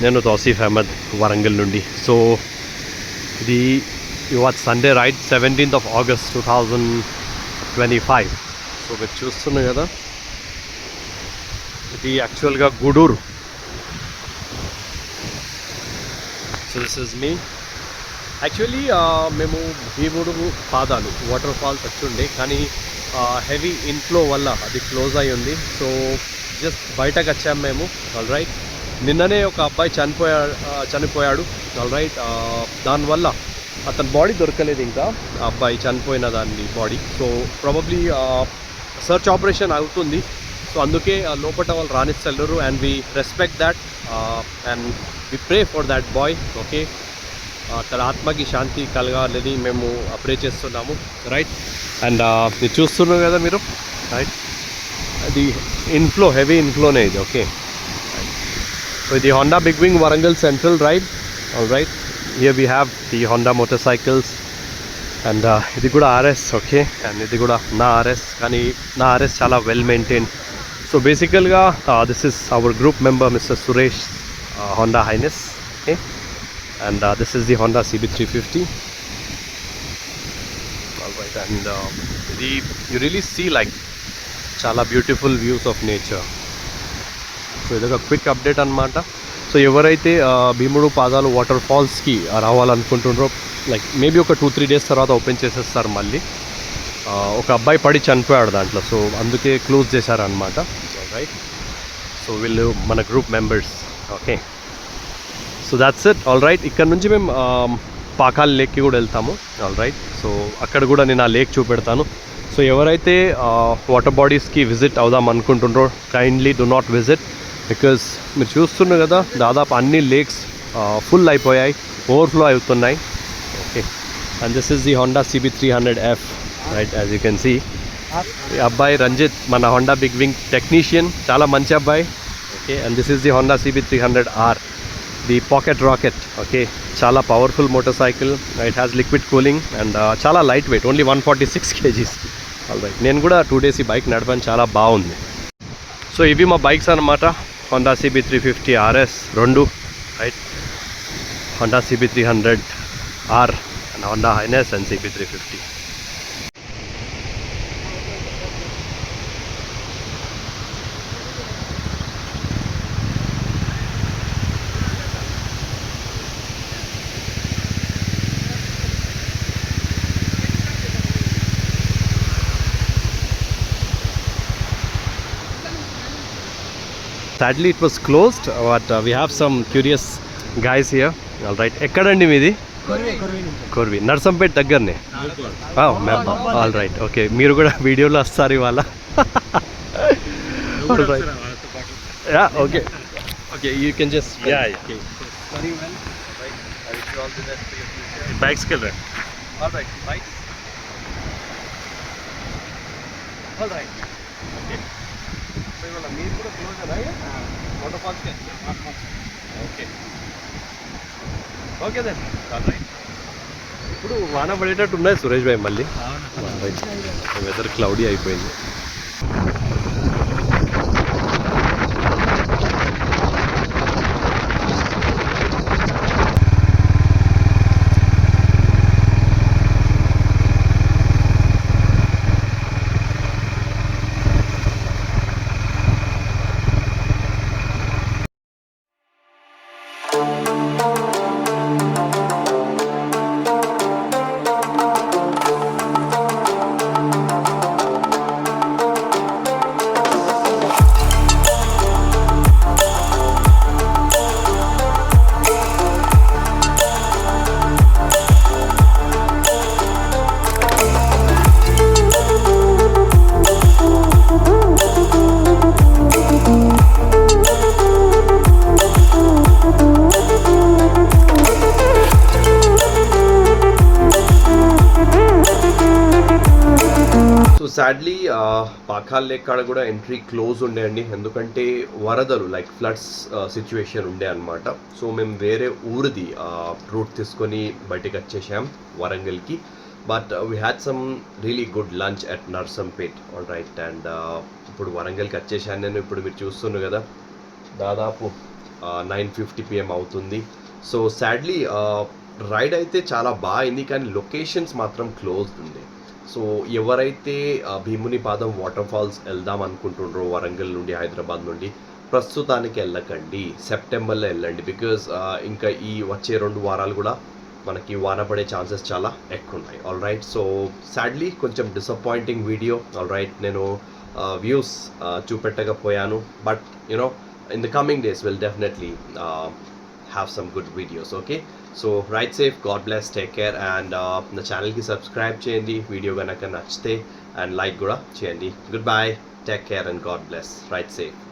నేను తౌసీఫ్ అహ్మద్ వరంగల్ నుండి. సో ఇది ఇవాళ Sunday right 17th August 2025. So మీరు చూస్తున్నారు కదా, ఇది యాక్చువల్గా Guduru. So this is me. Actually మేము భీముడు పాదాలు వాటర్ ఫాల్స్ వచ్చుండే, కానీ హెవీ ఇన్ఫ్లో వల్ల అది క్లోజ్ అయి ఉంది. సో జస్ట్ బయటకు వచ్చాము మేము. ఆల్ రైట్, నిన్ననే ఒక అబ్బాయి చనిపోయాడు. ఆల్ రైట్, దానివల్ల అతని బాడీ దొరకలేదు, ఇంకా ఆ అబ్బాయి చనిపోయిన దాని body. So probably search operation అవుతుంది. సో అందుకే లోపల వాళ్ళు రాణిస్తలేరు. And we respect that and we pray for that boy. Okay, తన ఆత్మకి శాంతి కలగాలని మేము ప్రే చేస్తున్నాము. రైట్, అండ్ మీరు చూస్తున్నారు కదా మీరు, రైట్, అది ఇన్ఫ్లో, హెవీ ఇన్ఫ్లోనే ఇది. ఓకే, సో ఇది Honda big wing Warangal central ride. All right, here we have the Honda motorcycles and ఇది కూడా ఆర్ఎస్. ఓకే, అండ్ ఇది కూడా నా ఆర్ఎస్, కానీ నా ఆర్ఎస్ చాలా వెల్ మెయింటైన్. సో బేసికల్గా this is our group member mister Suresh Honda highness. Okay, and this is the Honda CB350. All right, and you really see like chala beautiful views of nature. So idoka quick update annamata. So evaraithe భీముడు పాదాలు water ఫాల్స్కి రావాలనుకుంటున్నారో, like maybe ఒక 2-3 days తర్వాత open చేసేస్తారు మళ్ళీ. ఒక అబ్బాయి పడి చనిపోయాడు దాంట్లో, సో అందుకే క్లోజ్ చేశారనమాట. రైట్, సో వీళ్ళు మన group members. Okay, so that's it. All right, ఇక్కడ నుంచి మేము పాకాల్ లేక్కి కూడా వెళ్తాము. ఆల్ రైట్, సో అక్కడ కూడా నేను ఆ లేక్ చూపెడతాను. సో ఎవరైతే వాటర్ బాడీస్కి విజిట్ అవుదాం అనుకుంటున్నారో, kindly do not visit, because మీరు చూస్తున్నారు కదా, దాదాపు అన్ని లేక్స్ ఫుల్ అయిపోయాయి, ఓవర్ఫ్లో అవుతున్నాయి. Okay, and this is the Honda CB300F. Right, as you can see. ఈ అబ్బాయి రంజిత్, మన హోండా బిగ్ వింగ్ టెక్నీషియన్, చాలా మంచి అబ్బాయి. Okay, and this is the Honda CB300R, the pocket rocket. Okay, చాలా powerful motorcycle. It has liquid cooling and చాలా lightweight, only 146 kgs. All right, నేను కూడా 2 days ఈ బైక్ నడపని, చాలా బాగుంది. సో ఇవి మా బైక్స్ అన్నమాట, Honda CB350 RS 2, right, Honda CB300R and Honda highness and CB350. Sadly it was closed, but we have some curious guys here. All right, ekkadandi meedi? Korvi, Narsampet దగ్గరనే. All right, okay, మీరు కూడా వీడియోలో వస్తారు ఇవాళ. All right, yeah, okay, okay, you can just, yeah, okay, very well. Right, I wish you all the best for your future. Bikes కి వెళ్ళండి. All right, bikes. All right, okay, so ఇవాళ మీరు కూడా క్లోజ్ అయ్యా water ఫాల్స్కి. Okay, okay then. All right, ఇప్పుడు వాన పడేటట్టు ఉన్నాయి సురేష్ భాయ్ మళ్ళీ. వెదర్ క్లౌడీ అయిపోయింది. సాడ్లీ పాఖాల్ లేక్ కాడ కూడా ఎంట్రీ క్లోజ్ ఉండే అండి, ఎందుకంటే వరదలు లైక్ ఫ్లడ్స్ సిచ్యువేషన్ ఉండే అనమాట. సో మేము వేరే ఊరిది రూట్ తీసుకొని బయటకు వచ్చేసాం వరంగల్కి. But we had some really good lunch at Narsampet. All right, and ఇప్పుడు వరంగల్కి వచ్చేసాను నేను. ఇప్పుడు మీరు చూస్తున్నారు కదా, దాదాపు 9:50 PM అవుతుంది. సో సాడ్లీ రైడ్ అయితే చాలా బాగా అయింది, కానీ లొకేషన్స్ మాత్రం క్లోజ్డ్ ఉంది. సో ఎవరైతే భీముని పాదం వాటర్ ఫాల్స్ వెళ్దాం అనుకుంటుండ్రో వరంగల్ నుండి, హైదరాబాద్ నుండి, ప్రస్తుతానికి వెళ్ళకండి. సెప్టెంబర్లో వెళ్ళండి. బికాజ్ ఇంకా ఈ వచ్చే 2 వారాలు కూడా మనకి వాన పడే ఛాన్సెస్ చాలా ఎక్కువ ఉన్నాయి. All right. సో సాడ్లీ కొంచెం డిసప్పాయింటింగ్ వీడియో. ఆల్ రైట్, నేను వ్యూస్ చూపెట్టకపోయాను. But you know in the coming days will definitely have some good videos. Okay, so right safe, God bless, take care. And నా ఛానల్కి subscribe చేయండి video కనుక నచ్చితే, and like కూడా చేయండి. Good bye, take care and God bless. Right safe.